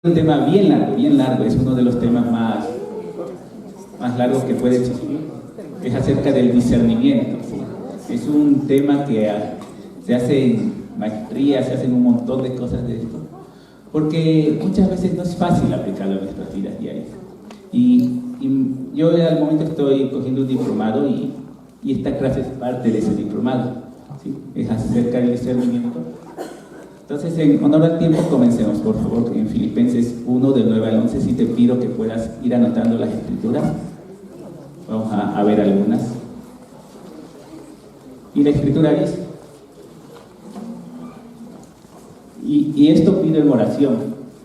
Un tema bien largo, es uno de los temas más largos que puede existir. Es acerca del discernimiento, ¿sí? Es un tema que se hace en maestría, se hacen un montón de cosas de esto, porque muchas veces no es fácil aplicarlo en nuestras vidas diarias. Y yo al momento estoy cogiendo un diplomado y esta clase es parte de ese diplomado, ¿sí? Es acerca del discernimiento. Entonces, en honor al tiempo, comencemos, por favor, en Filipenses 1, del 9 al 11, si te pido que puedas ir anotando las escrituras. Vamos a ver algunas. Y la escritura dice, y esto pido en oración,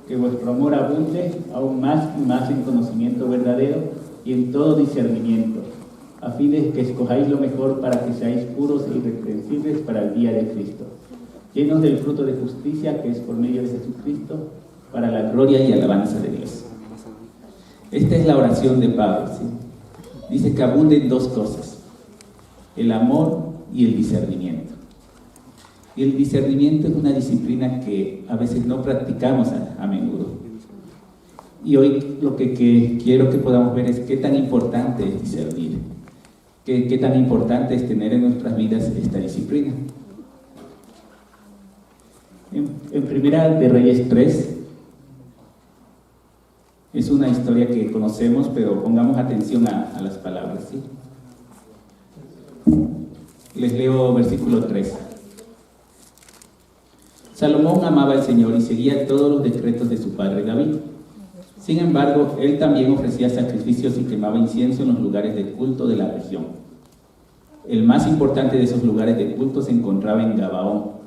que vuestro amor abunde aún más y más en conocimiento verdadero y en todo discernimiento, a fin de que escojáis lo mejor para que seáis puros e irreprensibles para el día de Cristo, llenos del fruto de justicia que es por medio de Jesucristo, para la gloria y alabanza de Dios. Esta es la oración de Pablo, ¿sí? Dice que abunden dos cosas, el amor y el discernimiento. Y el discernimiento es una disciplina que a veces no practicamos a menudo. Y hoy lo que quiero que podamos ver es qué tan importante es discernir, qué tan importante es tener en nuestras vidas esta disciplina. En Primera de Reyes 3 es una historia que conocemos, pero pongamos atención a las palabras, ¿sí? Les leo versículo 3. Salomón amaba al Señor y seguía todos los decretos de su padre David. Sin embargo, él también ofrecía sacrificios y quemaba incienso en los lugares de culto de la región. El más importante de esos lugares de culto se encontraba en Gabaón.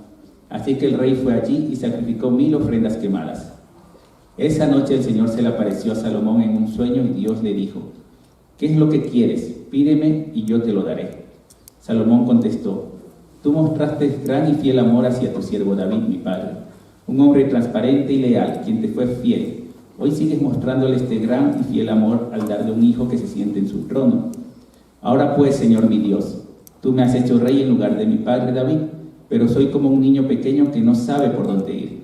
Así que el rey fue allí y sacrificó 1000 ofrendas quemadas. Esa noche el Señor se le apareció a Salomón en un sueño y Dios le dijo, ¿qué es lo que quieres? Pídeme y yo te lo daré. Salomón contestó, tú mostraste gran y fiel amor hacia tu siervo David, mi padre, un hombre transparente y leal, quien te fue fiel. Hoy sigues mostrándole este gran y fiel amor al darle un hijo que se siente en su trono. Ahora pues, Señor mi Dios, tú me has hecho rey en lugar de mi padre David, pero soy como un niño pequeño que no sabe por dónde ir.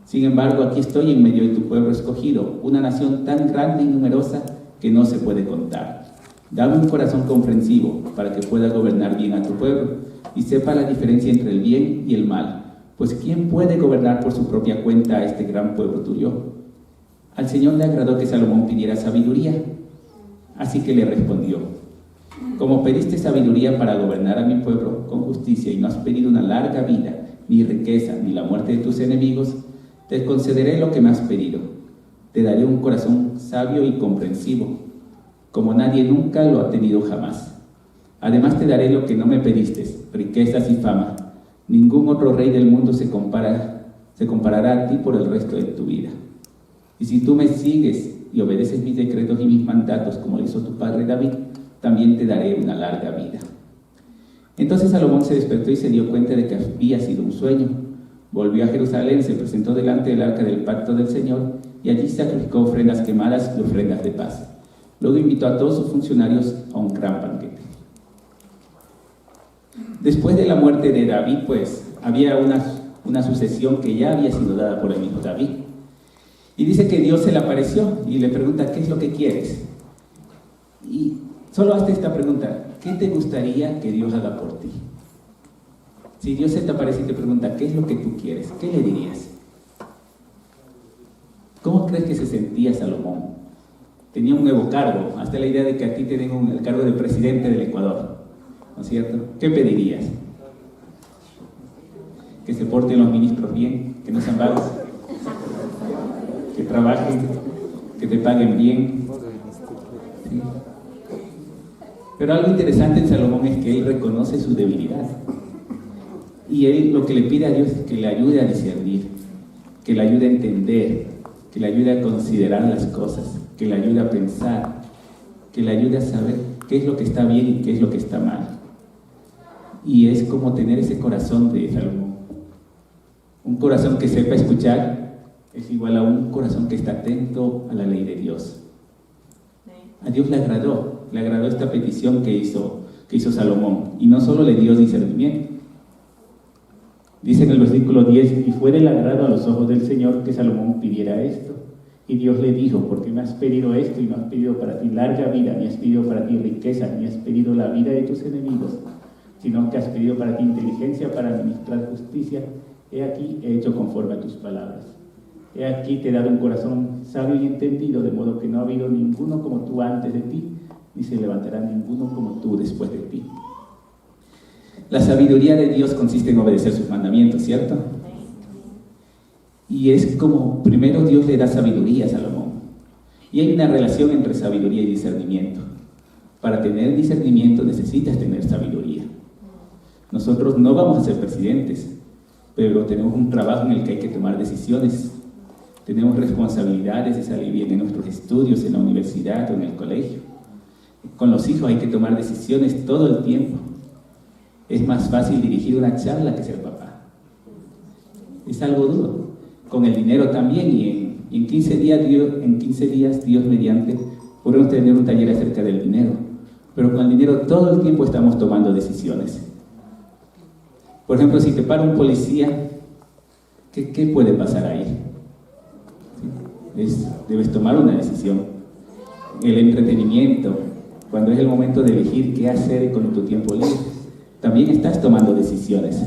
Sin embargo, aquí estoy en medio de tu pueblo escogido, una nación tan grande y numerosa que no se puede contar. Dame un corazón comprensivo para que pueda gobernar bien a tu pueblo y sepa la diferencia entre el bien y el mal, pues ¿quién puede gobernar por su propia cuenta a este gran pueblo tuyo? Al Señor le agradó que Salomón pidiera sabiduría, así que le respondió, como pediste sabiduría para gobernar a mi pueblo con justicia y no has pedido una larga vida, ni riqueza, ni la muerte de tus enemigos, te concederé lo que me has pedido. Te daré un corazón sabio y comprensivo, como nadie nunca lo ha tenido jamás. Además te daré lo que no me pediste, riquezas y fama. Ningún otro rey del mundo se comparará a ti por el resto de tu vida. Y si tú me sigues y obedeces mis decretos y mis mandatos como lo hizo tu padre David, también te daré una larga vida. Entonces Salomón se despertó y se dio cuenta de que había sido un sueño. Volvió a Jerusalén, se presentó delante del arca del pacto del Señor y allí sacrificó ofrendas quemadas y ofrendas de paz. Luego invitó a todos sus funcionarios a un gran banquete. Después de la muerte de David, pues, había una sucesión que ya había sido dada por el mismo David. Y dice que Dios se le apareció y le pregunta, ¿qué es lo que quieres? Y solo hazte esta pregunta, ¿qué te gustaría que Dios haga por ti? Si Dios se te aparece y te pregunta, ¿qué es lo que tú quieres? ¿Qué le dirías? ¿Cómo crees que se sentía Salomón? Tenía un nuevo cargo, hasta la idea de que a ti te den el cargo de presidente del Ecuador, ¿no es cierto? ¿Qué pedirías? Que se porten los ministros bien, que no sean vagos, que trabajen, que te paguen bien. ¿Sí? Pero algo interesante en Salomón es que él reconoce su debilidad. Y él lo que le pide a Dios es que le ayude a discernir, que le ayude a entender, que le ayude a considerar las cosas, que le ayude a pensar, que le ayude a saber qué es lo que está bien y qué es lo que está mal. Y es como tener ese corazón de Salomón. Un corazón que sepa escuchar es igual a un corazón que está atento a la ley de Dios. A Dios le agradó esta petición que hizo Salomón, y no solo le dio discernimiento. Dice en el versículo 10, y fue del agrado a los ojos del Señor que Salomón pidiera esto, Y Dios le dijo, ¿por qué me has pedido esto y no has pedido para ti larga vida, ni has pedido para ti riqueza, ni has pedido la vida de tus enemigos, sino que has pedido para ti inteligencia para administrar justicia? He aquí, he hecho conforme a tus palabras. He aquí, te he dado un corazón sabio y entendido, de modo que no ha habido ninguno como tú antes de ti, ni se levantará ninguno como tú después de ti. La sabiduría de Dios consiste en obedecer sus mandamientos, ¿cierto? Y es como, primero Dios le da sabiduría a Salomón. Y hay una relación entre sabiduría y discernimiento. Para tener discernimiento necesitas tener sabiduría. Nosotros no vamos a ser presidentes, pero tenemos un trabajo en el que hay que tomar decisiones. Tenemos responsabilidades de salir bien en nuestros estudios, en la universidad o en el colegio. Con los hijos hay que tomar decisiones todo el tiempo. Es más fácil dirigir una charla que ser papá. Es algo duro. Con el dinero también, y en 15 días, Dios mediante, podemos tener un taller acerca del dinero. Pero con el dinero todo el tiempo estamos tomando decisiones. Por ejemplo, si te para un policía, ¿qué puede pasar ahí? Debes tomar una decisión. El entretenimiento, cuando es el momento de elegir qué hacer con tu tiempo libre, también estás tomando decisiones.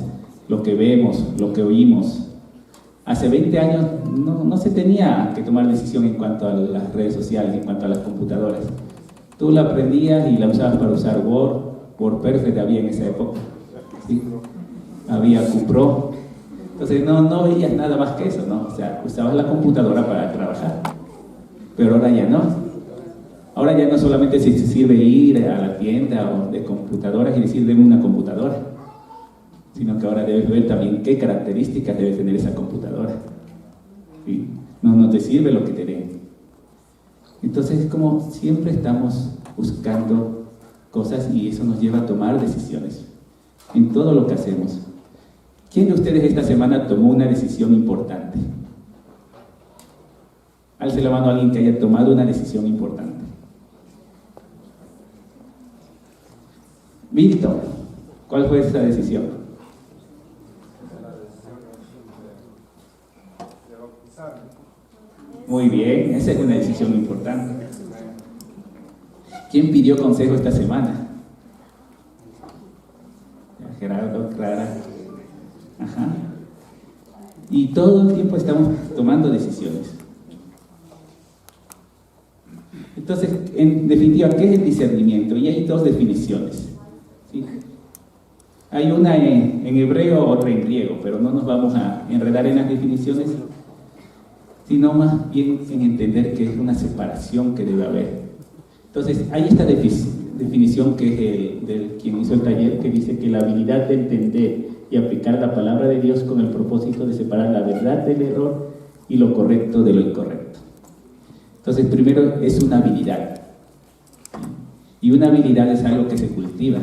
Lo que vemos, lo que oímos. Hace 20 años no se tenía que tomar decisión en cuanto a las redes sociales, en cuanto a las computadoras. Tú la aprendías y la usabas para usar WordPerfect había en esa época. ¿Sí? Había QPro. Entonces no veías nada más que eso, ¿no? O sea, usabas la computadora para trabajar. Pero ahora ya no. Ahora ya no solamente se sirve ir a la tienda de computadoras y decir, deme una computadora, sino que ahora debes ver también qué características debe tener esa computadora. ¿Sí? No te sirve lo que te den. Entonces, como siempre estamos buscando cosas y eso nos lleva a tomar decisiones en todo lo que hacemos. ¿Quién de ustedes esta semana tomó una decisión importante? Alce la mano a alguien que haya tomado una decisión importante. Víctor, ¿cuál fue esa decisión? Muy bien, esa es una decisión importante. ¿Quién pidió consejo esta semana? Gerardo, Clara. Ajá. Y todo el tiempo estamos tomando decisiones. Entonces, en definitiva, ¿qué es el discernimiento? Y hay dos definiciones. ¿Sí? Hay una en hebreo, otra en griego, pero no nos vamos a enredar en las definiciones, sino más bien en entender que es una separación que debe haber. Entonces, hay esta definición que es del quien hizo el taller, que dice que la habilidad de entender y aplicar la palabra de Dios con el propósito de separar la verdad del error y lo correcto de lo incorrecto. Entonces, primero es una habilidad. Y una habilidad es algo que se cultiva,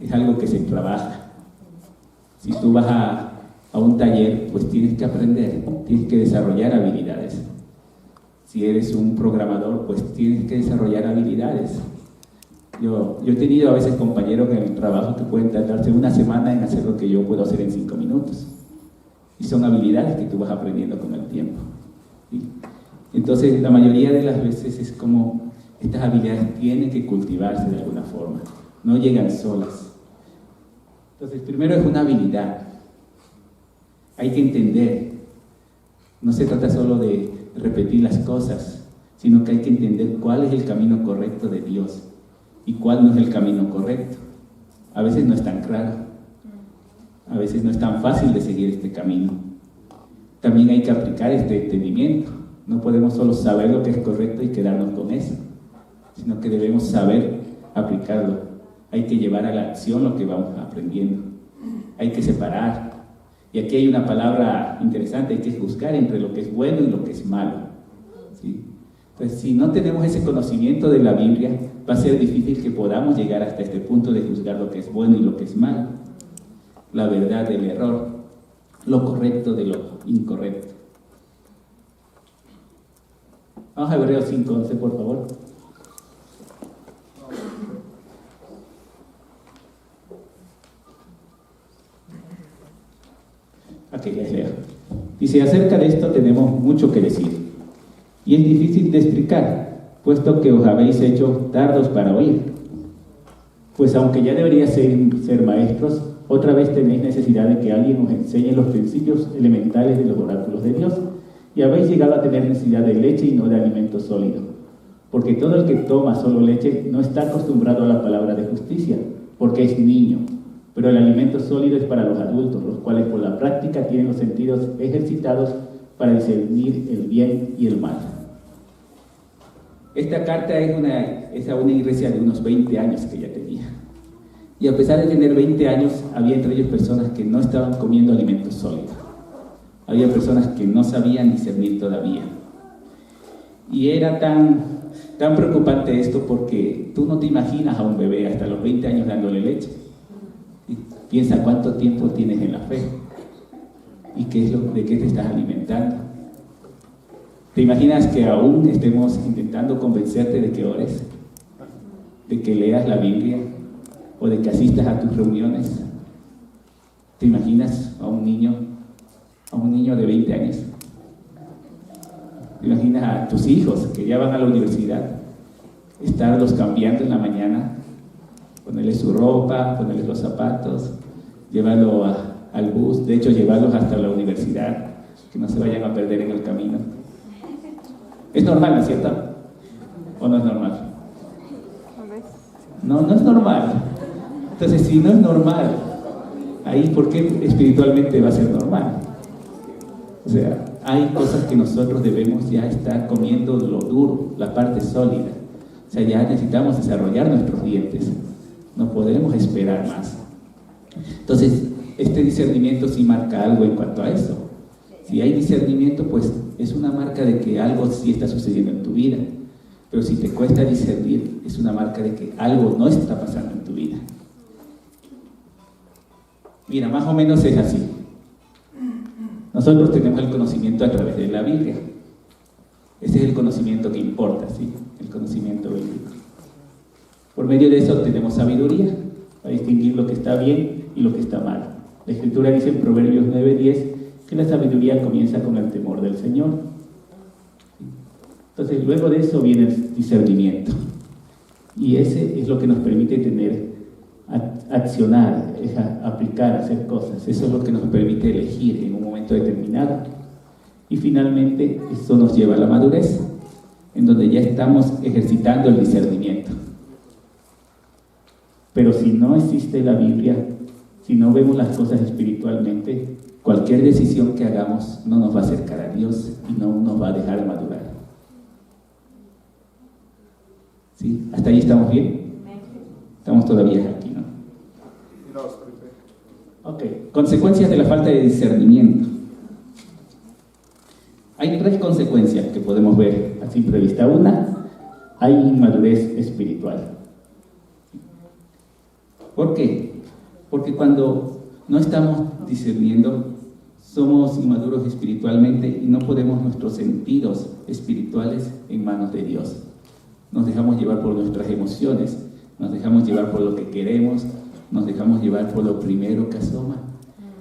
es algo que se trabaja. Si tú vas a un taller, pues tienes que aprender, tienes que desarrollar habilidades. Si eres un programador, pues tienes que desarrollar habilidades. Yo he tenido a veces compañeros en el trabajo que pueden tardarse una semana en hacer lo que yo puedo hacer en 5 minutos. Y son habilidades que tú vas aprendiendo con el tiempo. ¿Sí? Entonces, la mayoría de las veces es como estas habilidades tienen que cultivarse de alguna forma, no llegan solas. Entonces, primero es una habilidad. Hay que entender. No se trata solo de repetir las cosas, sino que hay que entender cuál es el camino correcto de Dios y cuál no es el camino correcto. A veces no es tan claro, a veces no es tan fácil de seguir este camino. También hay que aplicar este entendimiento. No podemos solo saber lo que es correcto y quedarnos con eso, sino que debemos saber aplicarlo. Hay que llevar a la acción lo que vamos aprendiendo. Hay que separar. Y aquí hay una palabra interesante, hay que juzgar entre lo que es bueno y lo que es malo. ¿Sí? Entonces, si no tenemos ese conocimiento de la Biblia, va a ser difícil que podamos llegar hasta este punto de juzgar lo que es bueno y lo que es malo. La verdad del error, lo correcto de lo incorrecto. Vamos a Hebreos 5:11, por favor. Ok, les leo. Dice, acerca de esto tenemos mucho que decir, Y es difícil de explicar, puesto que os habéis hecho tardos para oír. Pues aunque ya deberíais ser maestros, otra vez tenéis necesidad de que alguien os enseñe los principios elementales de los oráculos de Dios, y habéis llegado a tener necesidad de leche y no de alimento sólido. Porque todo el que toma solo leche no está acostumbrado a la palabra de justicia, porque es niño. Pero el alimento sólido es para los adultos, los cuales por la práctica tienen los sentidos ejercitados para discernir el bien y el mal. Esta carta es a una iglesia de unos 20 años que ya tenía. Y a pesar de tener 20 años, había entre ellos personas que no estaban comiendo alimentos sólidos. Había personas que no sabían discernir todavía. Y era tan preocupante esto porque tú no te imaginas a un bebé hasta los 20 años dándole leche. Y piensa cuánto tiempo tienes en la fe y de qué te estás alimentando. ¿Te imaginas que aún estemos intentando convencerte de que ores? ¿De que leas la Biblia? ¿O de que asistas a tus reuniones? ¿Te imaginas a un niño de 20 años? ¿Te imaginas a tus hijos que ya van a la universidad? Estarlos cambiando en la mañana, ponerles su ropa, ponerles los zapatos, llevarlo al bus, de hecho llevarlos hasta la universidad, que no se vayan a perder en el camino. ¿Es normal, no es cierto? ¿O no es normal? No es normal. Entonces, si no es normal, ahí, ¿por qué espiritualmente va a ser normal? O sea, hay cosas que nosotros debemos ya estar comiendo lo duro, la parte sólida. O sea, ya necesitamos desarrollar nuestros dientes. No podemos esperar más. Entonces, este discernimiento sí marca algo en cuanto a eso. Si hay discernimiento, pues es una marca de que algo sí está sucediendo en tu vida. Pero si te cuesta discernir, es una marca de que algo no está pasando en tu vida. Mira, más o menos es así. Nosotros tenemos el conocimiento a través de la Biblia. Ese es el conocimiento que importa, ¿sí? El conocimiento bíblico. Por medio de eso tenemos sabiduría para distinguir lo que está bien y lo que está mal. La Escritura dice en Proverbios 9:10 que la sabiduría comienza con el temor del Señor. Entonces, luego de eso viene el discernimiento. Y ese es lo que nos permite accionar, aplicar, hacer cosas. Eso es lo que nos permite elegir en un momento determinado. Y finalmente, eso nos lleva a la madurez, en donde ya estamos ejercitando el discernimiento. Pero si no existe la Biblia, si no vemos las cosas espiritualmente, cualquier decisión que hagamos no nos va a acercar a Dios y no nos va a dejar madurar. ¿Sí? ¿Hasta ahí estamos bien? Estamos todavía aquí, ¿no? Ok, consecuencias de la falta de discernimiento. Hay 3 consecuencias que podemos ver a simple vista. Una, hay inmadurez espiritual. ¿Por qué? Porque cuando no estamos discerniendo, somos inmaduros espiritualmente y no ponemos nuestros sentidos espirituales en manos de Dios. Nos dejamos llevar por nuestras emociones, nos dejamos llevar por lo que queremos, nos dejamos llevar por lo primero que asoma.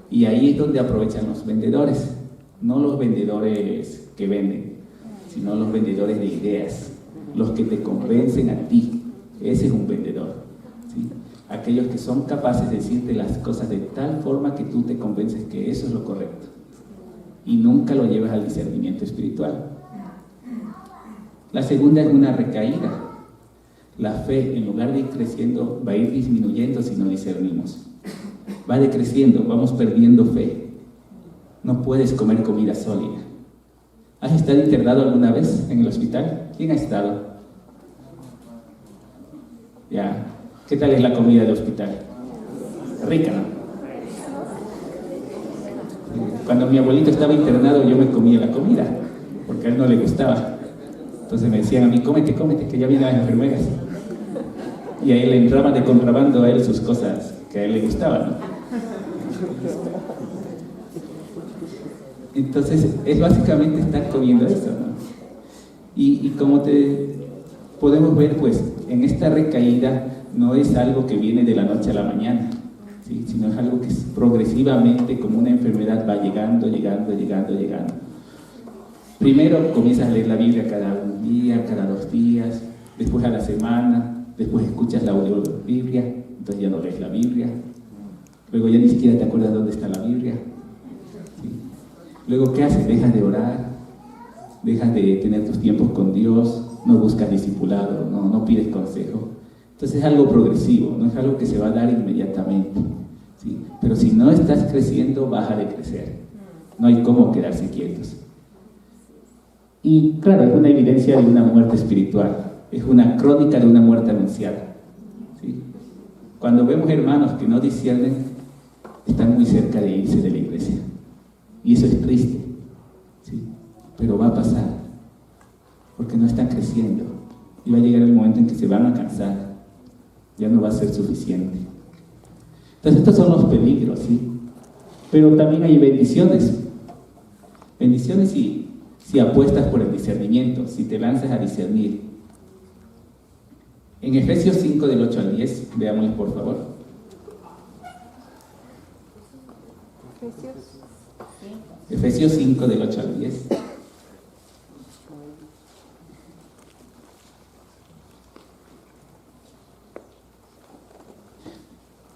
Y ahí es donde aprovechan los vendedores, no los vendedores que venden, sino los vendedores de ideas, los que te convencen a ti. Ese es un vendedor, ¿sí? Aquellos que son capaces de decirte las cosas de tal forma que tú te convences que eso es lo correcto y nunca lo llevas al discernimiento espiritual. La segunda es una recaída. La fe, en lugar de ir creciendo, va a ir disminuyendo si no discernimos. Va decreciendo, vamos perdiendo fe. No puedes comer comida sólida. ¿Has estado internado alguna vez en el hospital? ¿Quién ha estado? Ya. ¿Qué tal es la comida del hospital? Rica, ¿no? Cuando mi abuelito estaba internado, yo me comía la comida, porque a él no le gustaba. Entonces me decían a mí, cómete, que ya vienen las enfermeras. Y a él le entraban de contrabando a él sus cosas que a él le gustaban, ¿no? Entonces, es básicamente estar comiendo eso, ¿no? Y como podemos ver, pues, en esta recaída no es algo que viene de la noche a la mañana, ¿sí? Sino es algo que progresivamente, como una enfermedad, va llegando. Primero comienzas a leer la Biblia cada un día, cada 2 días, después a la semana, después escuchas la audiobiblia, entonces ya no lees la Biblia, luego ya ni siquiera te acuerdas dónde está la Biblia. ¿Sí? Luego, ¿qué haces? Dejas de orar, dejas de tener tus tiempos con Dios, no buscas discipulado, no pides consejo. Entonces es algo progresivo, no es algo que se va a dar inmediatamente. ¿Sí? Pero si no estás creciendo, vas a decrecer. No hay cómo quedarse quietos. Y claro, es una evidencia de una muerte espiritual, es una crónica de una muerte anunciada. ¿Sí? Cuando vemos hermanos que no disciernen, están muy cerca de irse de la iglesia. Y eso es triste. ¿Sí? Pero va a pasar, porque no están creciendo. Y va a llegar el momento en que se van a cansar. Ya no va a ser suficiente. Entonces estos son los peligros, ¿sí? Pero también hay bendiciones. Bendiciones si apuestas por el discernimiento, si te lanzas a discernir. En Efesios 5 del 8 al 10, veámoslo por favor. Efesios 5 del 8 al 10.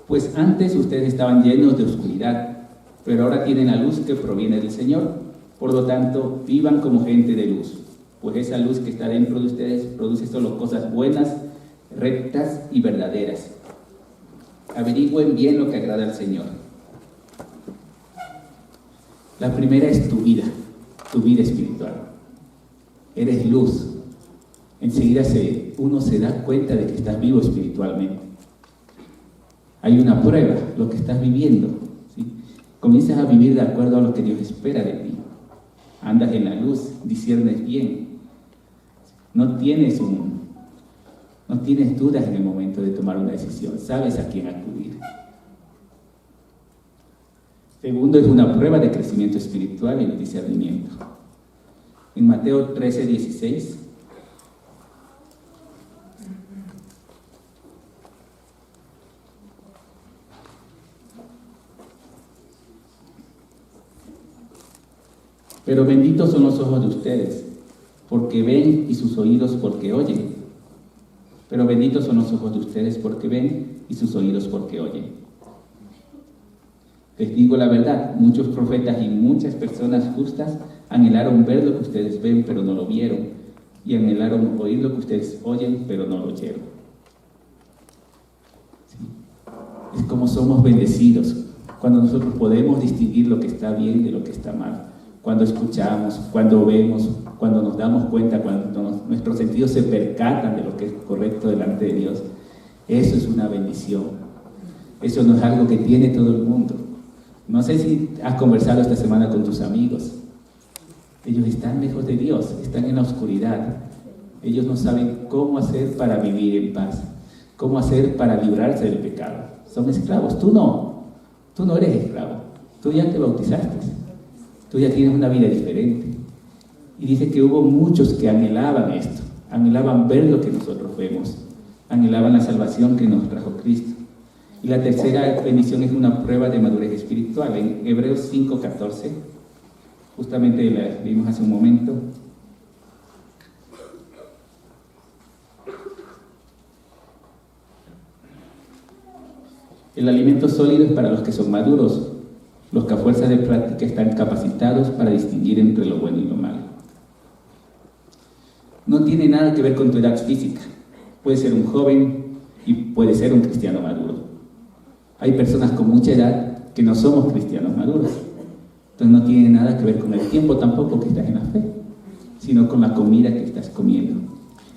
Pues antes ustedes estaban llenos de oscuridad, pero ahora tienen la luz que proviene del Señor. Por lo tanto, vivan como gente de luz, pues esa luz que está dentro de ustedes produce solo cosas buenas, rectas y verdaderas. Averigüen bien lo que agrada al Señor. La primera es tu vida espiritual. Eres luz. Enseguida uno se da cuenta de que estás vivo espiritualmente. Hay una prueba, lo que estás viviendo. ¿Sí? Comienzas a vivir de acuerdo a lo que Dios espera de ti. Andas en la luz, disciernes bien. No tienes dudas en el momento de tomar una decisión. Sabes a quién acudir. Segundo, es una prueba de crecimiento espiritual y de discernimiento. En Mateo 13, 16. Pero benditos son los ojos de ustedes, porque ven, y sus oídos porque oyen. Pero benditos son los ojos de ustedes porque ven, y sus oídos porque oyen. Les digo la verdad, muchos profetas y muchas personas justas anhelaron ver lo que ustedes ven, pero no lo vieron, y anhelaron oír lo que ustedes oyen, pero no lo oyeron. ¿Sí? Es como somos bendecidos, cuando nosotros podemos distinguir lo que está bien de lo que está mal. Cuando escuchamos, cuando vemos, cuando nos damos cuenta, cuando nuestros sentidos se percatan de lo que es correcto delante de Dios, eso es una bendición. Eso no es algo que tiene todo el mundo. No sé si has conversado esta semana con tus amigos. Ellos están lejos de Dios, están en la oscuridad. Ellos no saben cómo hacer para vivir en paz, cómo hacer para librarse del pecado. Son esclavos. Tú no eres esclavo. Tú ya te bautizaste. Tú ya tienes una vida diferente. Y dice que hubo muchos que anhelaban esto, anhelaban ver lo que nosotros vemos, anhelaban la salvación que nos trajo Cristo. Y la tercera bendición es una prueba de madurez espiritual. En Hebreos 5:14, justamente la vimos hace un momento. El alimento sólido es para los que son maduros, los que a fuerza de práctica están capacitados para distinguir entre lo bueno y lo malo. No tiene nada que ver con tu edad física. Puede ser un joven y puede ser un cristiano maduro. Hay personas con mucha edad que no somos cristianos maduros. Entonces no tiene nada que ver con el tiempo tampoco que estás en la fe, sino con la comida que estás comiendo.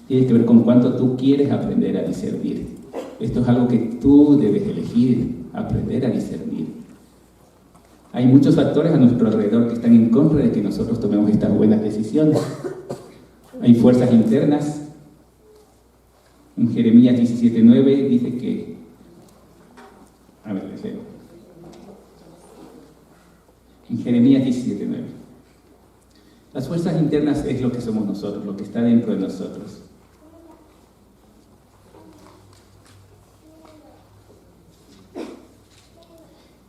Tiene que ver con cuánto tú quieres aprender a discernir. Esto es algo que tú debes elegir, aprender a discernir. Hay muchos factores a nuestro alrededor que están en contra de que nosotros tomemos estas buenas decisiones. Hay fuerzas internas. En Jeremías 17:9 dice que... A ver, les leo. En Jeremías 17:9. Las fuerzas internas es lo que somos nosotros, lo que está dentro de nosotros.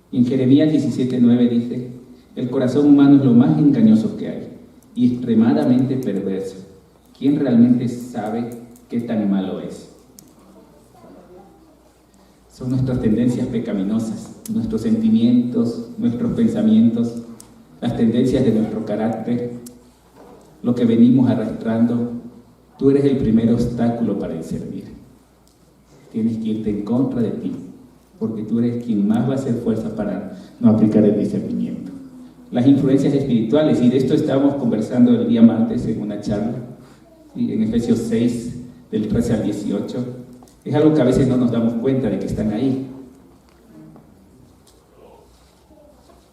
En Jeremías 17:9 dice: el corazón humano es lo más engañoso que hay. y extremadamente perverso. ¿Quién realmente sabe qué tan malo es? Son nuestras tendencias pecaminosas, nuestros sentimientos, nuestros pensamientos, las tendencias de nuestro carácter, lo que venimos arrastrando. Tú eres el primer obstáculo para el servir. Tienes que irte en contra de ti, porque tú eres quien más va a hacer fuerza para no aplicar el discernimiento. Las influencias espirituales, y de esto estábamos conversando el día martes en una charla, ¿sí? En Efesios 6, del 13 al 18, es algo que a veces no nos damos cuenta de que están ahí.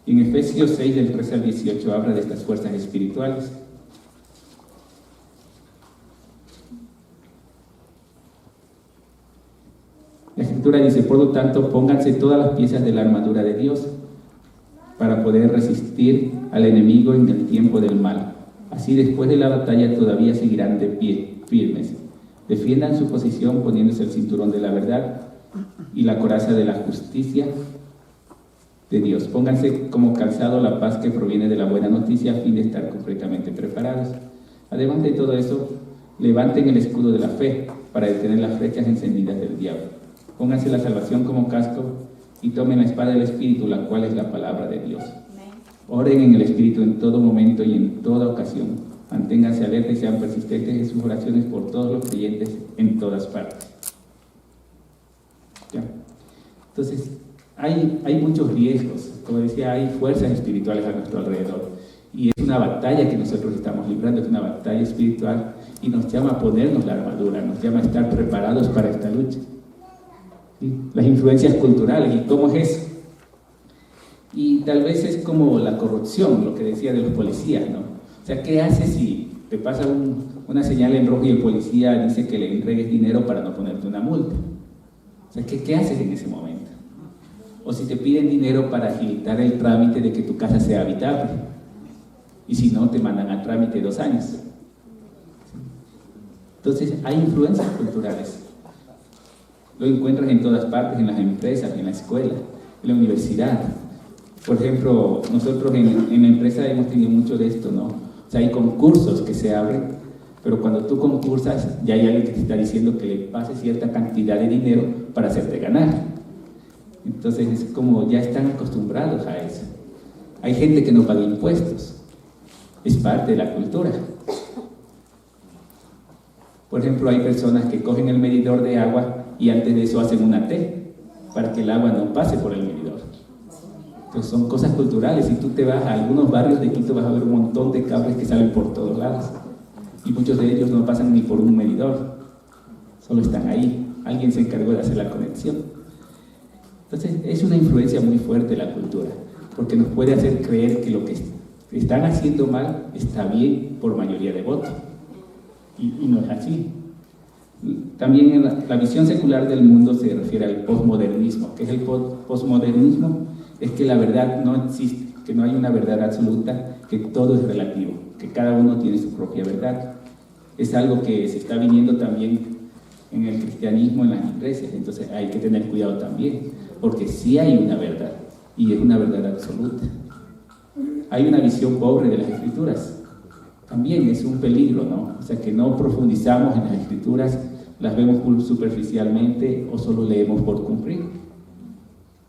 En Efesios 6, del 13 al 18, habla de estas fuerzas espirituales. La Escritura dice: por lo tanto, pónganse todas las piezas de la armadura de Dios para poder resistir al enemigo en el tiempo del mal. Así, después de la batalla, todavía seguirán de pie, firmes. Defiendan su posición poniéndose el cinturón de la verdad y la coraza de la justicia de Dios. Pónganse como calzado la paz que proviene de la buena noticia, a fin de estar completamente preparados. Además de todo eso, levanten el escudo de la fe para detener las flechas encendidas del diablo. Pónganse la salvación como casco y tomen la espada del Espíritu, la cual es la palabra de Dios. Oren en el Espíritu en todo momento y en toda ocasión. Manténganse alerta y sean persistentes en sus oraciones por todos los creyentes en todas partes. ¿Ya? Entonces, hay muchos riesgos. Como decía, hay fuerzas espirituales a nuestro alrededor. Y es una batalla que nosotros estamos librando, es una batalla espiritual, y nos llama a ponernos la armadura, nos llama a estar preparados para esta lucha. ¿Sí? Las influencias culturales, ¿y cómo es eso? Y tal vez es como la corrupción, lo que decía de los policías, ¿no? O sea, ¿qué haces si te pasa una señal en rojo y el policía dice que le entregues dinero para no ponerte una multa? O sea, ¿qué haces en ese momento? O si te piden dinero para agilitar el trámite de que tu casa sea habitable, y si no, te mandan a trámite 2 años. Entonces, hay influencias culturales. Lo encuentras en todas partes, en las empresas, en la escuela, en la universidad. Por ejemplo, nosotros en la empresa hemos tenido mucho de esto, ¿no? O sea, hay concursos que se abren, pero cuando tú concursas, ya hay alguien que te está diciendo que le pase cierta cantidad de dinero para hacerte ganar. Entonces, es como ya están acostumbrados a eso. Hay gente que no paga impuestos. Es parte de la cultura. Por ejemplo, hay personas que cogen el medidor de agua y antes de eso hacen una T para que el agua no pase por el medidor. Entonces son cosas culturales. Si tú te vas a algunos barrios de Quito, vas a ver un montón de cables que salen por todos lados, y muchos de ellos no pasan ni por un medidor, solo están ahí. Alguien se encargó de hacer la conexión. Entonces es una influencia muy fuerte la cultura, porque nos puede hacer creer que lo que están haciendo mal está bien por mayoría de votos, y no es así. También en la visión secular del mundo se refiere al posmodernismo. ¿Qué es el posmodernismo? Es que la verdad no existe, que no hay una verdad absoluta, que todo es relativo, que cada uno tiene su propia verdad. Es algo que se está viniendo también en el cristianismo, en las iglesias. Entonces hay que tener cuidado también, porque sí hay una verdad, y es una verdad absoluta. Hay una visión pobre de las Escrituras. También es un peligro, ¿no? O sea, que no profundizamos en las Escrituras, las vemos superficialmente o solo leemos por cumplir.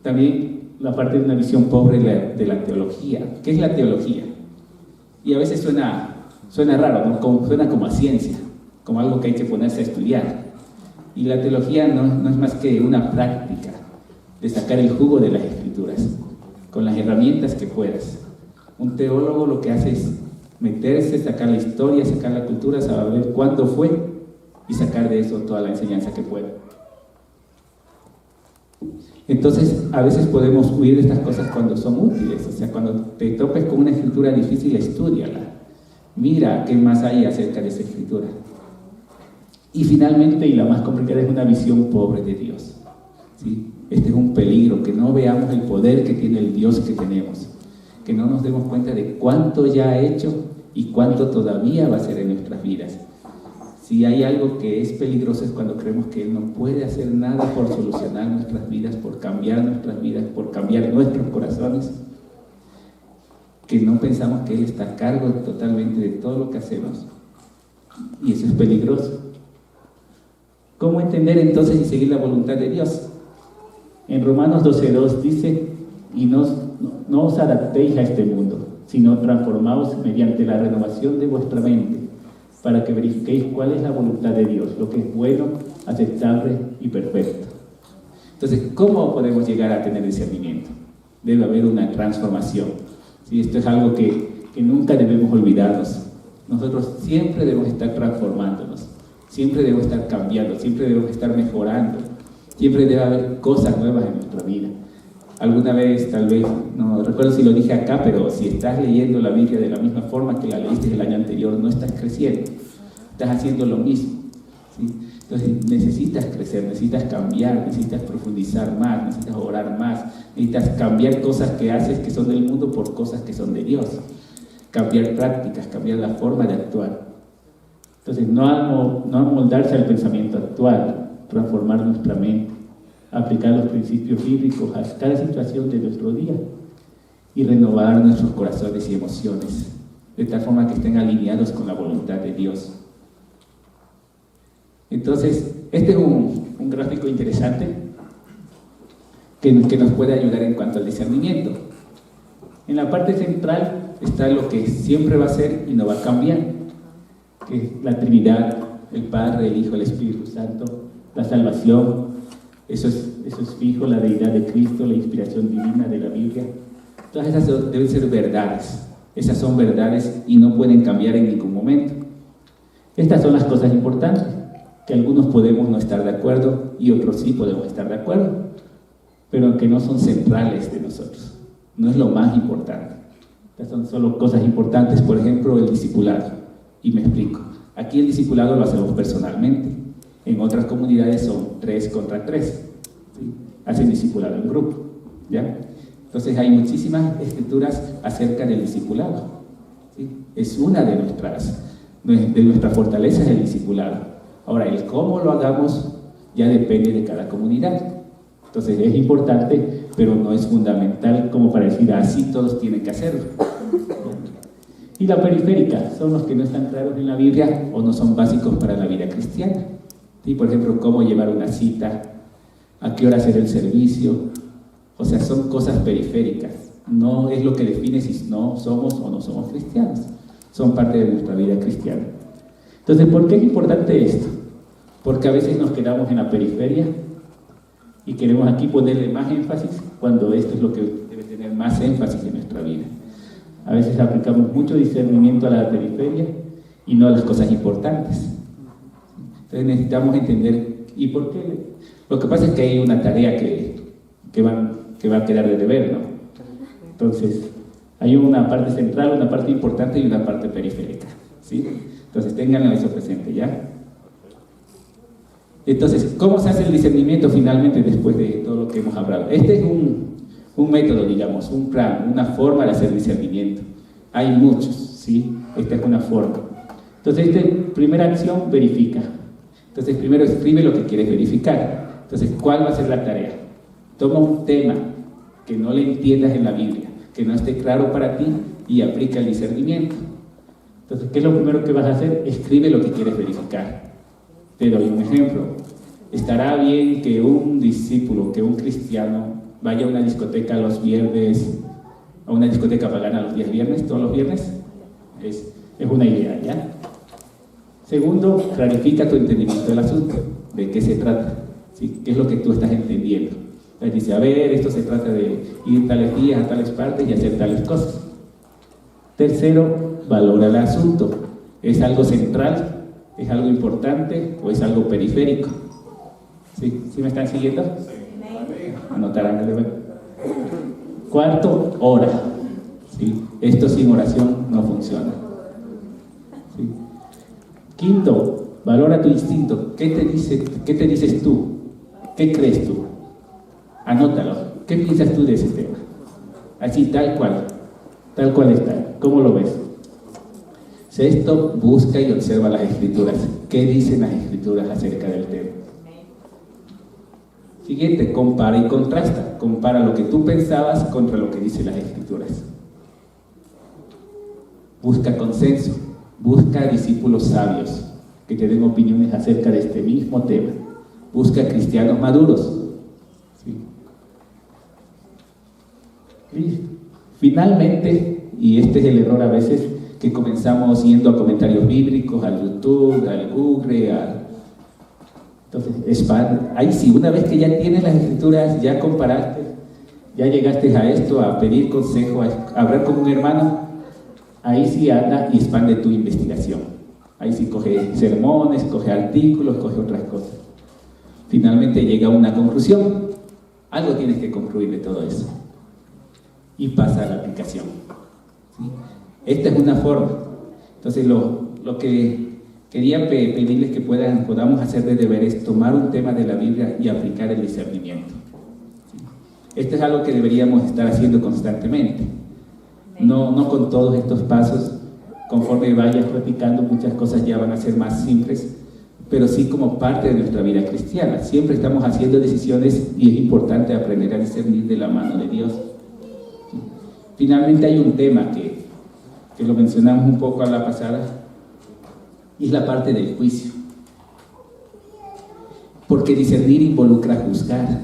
También la parte de una visión pobre de la teología. ¿Qué es la teología? Y a veces suena raro, ¿no? Suena como a ciencia, como algo que hay que ponerse a estudiar. Y la teología no es más que una práctica de sacar el jugo de las Escrituras, con las herramientas que puedas. Un teólogo lo que hace es meterse, sacar la historia, sacar la cultura, saber cuándo fue y sacar de eso toda la enseñanza que pueda. Entonces, a veces podemos huir de estas cosas cuando son útiles. O sea, cuando te topes con una escritura difícil, estúdiala. Mira qué más hay acerca de esa escritura. Y finalmente, y la más complicada, es una visión pobre de Dios. ¿Sí? Este es un peligro, que no veamos el poder que tiene el Dios que tenemos. Que no nos demos cuenta de cuánto ya ha hecho y cuánto todavía va a hacer en nuestras vidas. Si hay algo que es peligroso es cuando creemos que Él no puede hacer nada por solucionar nuestras vidas, por cambiar nuestras vidas, por cambiar nuestros corazones. que no pensamos que Él está a cargo totalmente de todo lo que hacemos. Y eso es peligroso. ¿Cómo entender entonces y seguir la voluntad de Dios? En Romanos 12:2 dice, y no os adaptéis a este mundo, sino transformaos mediante la renovación de vuestra mente, para que verifiquéis cuál es la voluntad de Dios, lo que es bueno, aceptable y perfecto. Entonces, ¿cómo podemos llegar a tener discernimiento? Debe haber una transformación. ¿Sí? Esto es algo que nunca debemos olvidarnos. Nosotros siempre debemos estar transformándonos, siempre debemos estar cambiando, siempre debemos estar mejorando, siempre debe haber cosas nuevas en nuestra vida. Alguna vez, tal vez, no recuerdo si lo dije acá, pero si estás leyendo la Biblia de la misma forma que la leíste el año anterior, no estás creciendo, estás haciendo lo mismo. ¿Sí? Entonces necesitas crecer, necesitas cambiar, necesitas profundizar más, necesitas orar más, necesitas cambiar cosas que haces que son del mundo por cosas que son de Dios. Cambiar prácticas, cambiar la forma de actuar. Entonces no amoldarse al pensamiento actual, transformar nuestra mente, aplicar los principios bíblicos a cada situación de nuestro día y renovar nuestros corazones y emociones, de tal forma que estén alineados con la voluntad de Dios. Entonces, este es un gráfico interesante que nos puede ayudar en cuanto al discernimiento. En la parte central está lo que siempre va a ser y no va a cambiar, que es la Trinidad, el Padre, el Hijo, el Espíritu Santo, la salvación, eso es fijo, la deidad de Cristo, la inspiración divina de la Biblia. Todas esas deben ser verdades, esas son verdades y no pueden cambiar en ningún momento. Estas son las cosas importantes, que algunos podemos no estar de acuerdo y otros sí podemos estar de acuerdo, pero que no son centrales de nosotros, no es lo más importante. Estas son solo cosas importantes, por ejemplo, el discipulado, y me explico. Aquí el discipulado lo hacemos personalmente, en otras comunidades son 3 contra 3, ¿sí? Hacen discipulado en grupo, ¿ya? Entonces hay muchísimas escrituras acerca del discipulado, ¿sí? Es una de nuestras fortalezas el discipulado. Ahora, el cómo lo hagamos ya depende de cada comunidad. Entonces es importante, pero no es fundamental como para decir así todos tienen que hacerlo. Y la periférica son los que no están claros en la Biblia o no son básicos para la vida cristiana. ¿Sí? Por ejemplo, cómo llevar una cita, a qué hora hacer el servicio. O sea, son cosas periféricas. No es lo que define si no somos o no somos cristianos. Son parte de nuestra vida cristiana. Entonces, ¿por qué es importante esto? Porque a veces nos quedamos en la periferia y queremos aquí ponerle más énfasis cuando esto es lo que debe tener más énfasis en nuestra vida. A veces aplicamos mucho discernimiento a la periferia y no a las cosas importantes. Entonces necesitamos entender, ¿y por qué? Lo que pasa es que hay una tarea que va a quedar de deber, ¿no? Entonces, hay una parte central, una parte importante y una parte periférica, ¿sí? Entonces, tengan eso presente, ¿ya? Entonces, ¿cómo se hace el discernimiento finalmente después de todo lo que hemos hablado? Este es un método, digamos, un plan, una forma de hacer discernimiento. Hay muchos, ¿sí? Esta es una forma. Entonces, primera acción, verifica. Entonces, primero escribe lo que quieres verificar. Entonces, ¿cuál va a ser la tarea? Toma un tema que no le entiendas en la Biblia, que no esté claro para ti y aplica el discernimiento. Entonces, ¿qué es lo primero que vas a hacer? Escribe lo que quieres verificar. Te doy un ejemplo. ¿Estará bien que un discípulo, que un cristiano, vaya a una discoteca los viernes, a una discoteca pagana los días viernes, todos los viernes? Es una idea, ¿ya? Segundo, clarifica tu entendimiento del asunto. ¿De qué se trata? ¿Sí? ¿Qué es lo que tú estás entendiendo? Entonces dice, a ver, esto se trata de ir tales días a tales partes y hacer tales cosas. Tercero, valora el asunto. ¿Es algo central? ¿Es algo importante o es algo periférico? ¿Sí? ¿Sí me están siguiendo? Anotarán el deber. Cuarto, ora. ¿Sí? Esto sin oración no funciona. ¿Sí? Quinto, valora tu instinto. ¿Qué te dices tú? ¿Qué crees tú? Anótalo. ¿Qué piensas tú de ese tema? Así, tal cual está. ¿Cómo lo ves? Sexto, busca y observa las escrituras. ¿Qué dicen las escrituras acerca del tema? Siguiente, compara y contrasta. Compara lo que tú pensabas contra lo que dicen las escrituras. busca consenso, busca discípulos sabios que te den opiniones acerca de este mismo tema, busca cristianos maduros. ¿Sí? Y finalmente, y este es el error a veces, que comenzamos yendo a comentarios bíblicos, al YouTube, al Google, entonces, ahí sí, una vez que ya tienes las escrituras, ya comparaste, ya llegaste a esto, a pedir consejo, a hablar con un hermano, ahí sí anda y expande tu investigación. Ahí sí coge sermones, coge artículos, coge otras cosas. Finalmente llega a una conclusión. Algo tienes que concluir de todo eso. Y pasa a la aplicación. ¿Sí? Esta es una forma. Entonces, lo que quería pedirles que podamos hacer de deber es tomar un tema de la Biblia y aplicar el discernimiento. ¿Sí? Esto es algo que deberíamos estar haciendo constantemente. No con todos estos pasos, conforme vayas practicando, muchas cosas ya van a ser más simples, pero sí como parte de nuestra vida cristiana. Siempre estamos haciendo decisiones y es importante aprender a discernir de la mano de Dios. ¿Sí? Finalmente hay un tema que lo mencionamos un poco a la pasada, y es la parte del juicio. Porque discernir involucra juzgar.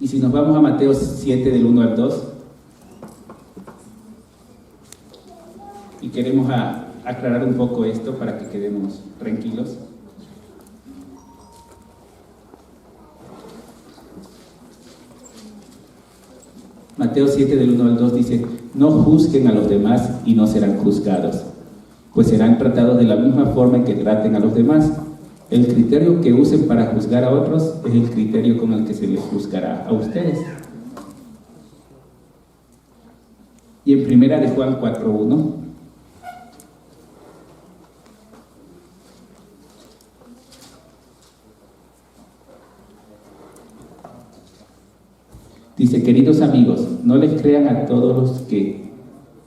Y si nos vamos a Mateo 7 del 1 al 2, y queremos aclarar un poco esto para que quedemos tranquilos. Mateo 7 del 1 al 2 dice: no juzguen a los demás y no serán juzgados, pues serán tratados de la misma forma en que traten a los demás. El criterio que usen para juzgar a otros es el criterio con el que se les juzgará a ustedes. Y en primera de Juan 4:1 dice: queridos amigos, no les crean a todos los que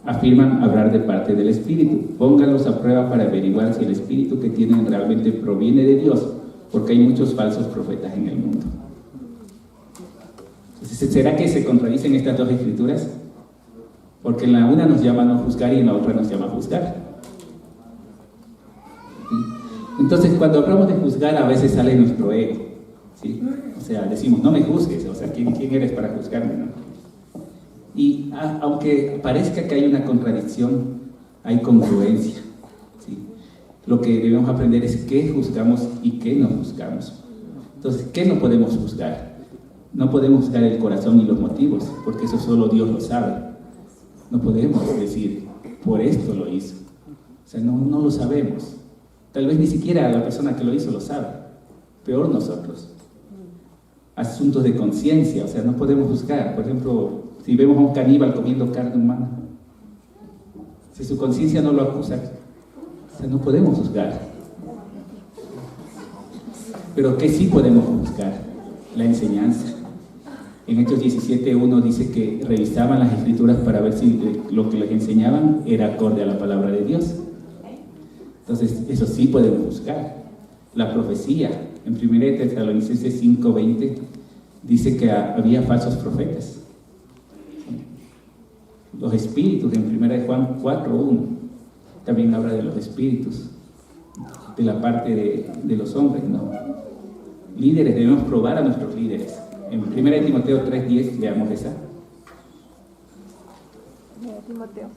afirman hablar de parte del Espíritu. Pónganlos a prueba para averiguar si el Espíritu que tienen realmente proviene de Dios, porque hay muchos falsos profetas en el mundo. Entonces, ¿será que se contradicen estas dos escrituras? Porque en la una nos llama a no juzgar y en la otra nos llama a juzgar. ¿Sí? Entonces, cuando hablamos de juzgar, a veces sale nuestro ego. ¿Sí? O sea, decimos: no me juzgues, o sea, ¿quién eres para juzgarme? ¿No? Y aunque parezca que hay una contradicción, hay congruencia. ¿Sí? Lo que debemos aprender es qué juzgamos y qué no juzgamos. Entonces, ¿qué no podemos juzgar? No podemos juzgar el corazón y los motivos, porque eso solo Dios lo sabe. No podemos decir, por esto lo hizo. O sea, no lo sabemos. Tal vez ni siquiera la persona que lo hizo lo sabe. Peor nosotros. Asuntos de conciencia, o sea, no podemos juzgar. Por ejemplo, si vemos a un caníbal comiendo carne humana, si su conciencia no lo acusa, o sea, no podemos juzgar. Pero ¿qué sí podemos juzgar? La enseñanza. En Hechos 17:1 dice que revisaban las escrituras para ver si lo que les enseñaban era acorde a la palabra de Dios. Entonces, eso sí podemos juzgar. La profecía, en 1 Tesalonicenses 5:20, dice que había falsos profetas. Los espíritus, en 1 Juan 4:1, también habla de los espíritus, de la parte de los hombres, ¿no? Líderes, debemos probar a nuestros líderes. En 1 Timoteo 3:10, leamos esa. Timoteo.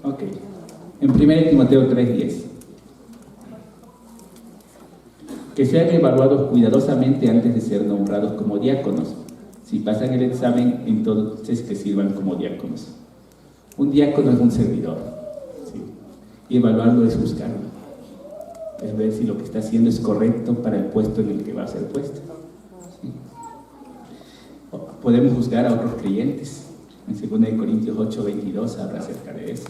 Ok. En 1 Timoteo 3:10. Que sean evaluados cuidadosamente antes de ser nombrados como diáconos. Si pasan el examen, entonces que sirvan como diáconos. Un diácono es un servidor. ¿Sí? Y evaluarlo es juzgarlo. Es ver si lo que está haciendo es correcto para el puesto en el que va a ser puesto. ¿Sí? Podemos juzgar a otros creyentes. En 2 Corintios 8:22 habla acerca de eso.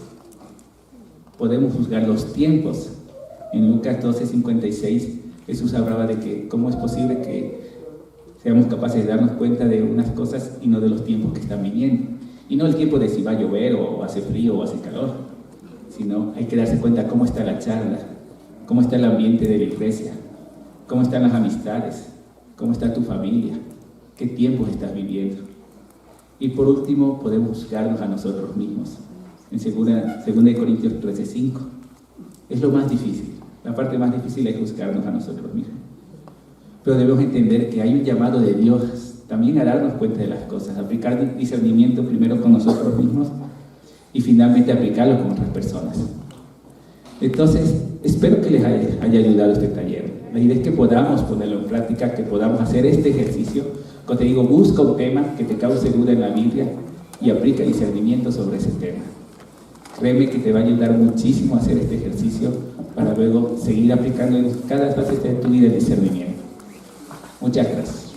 Podemos juzgar los tiempos. En Lucas 12:56 Jesús hablaba de que cómo es posible que seamos capaces de darnos cuenta de unas cosas y no de los tiempos que están viniendo. Y no el tiempo de si va a llover o hace frío o hace calor, sino hay que darse cuenta cómo está la charla, cómo está el ambiente de la iglesia, cómo están las amistades, cómo está tu familia, qué tiempos estás viviendo. Y por último, podemos juzgarnos a nosotros mismos. En 2 Corintios 13:5, es lo más difícil. La parte más difícil es juzgarnos a nosotros mismos. Pero debemos entender que hay un llamado de Dios también a darnos cuenta de las cosas, aplicar discernimiento primero con nosotros mismos y finalmente aplicarlo con otras personas. Entonces, espero que les haya ayudado este taller. La idea es que podamos ponerlo en práctica, que podamos hacer este ejercicio. Como te digo, busca un tema que te cause duda en la Biblia y aplica discernimiento sobre ese tema. Créeme que te va a ayudar muchísimo a hacer este ejercicio para luego seguir aplicando en cada fase de tu vida el discernimiento. Muchas gracias.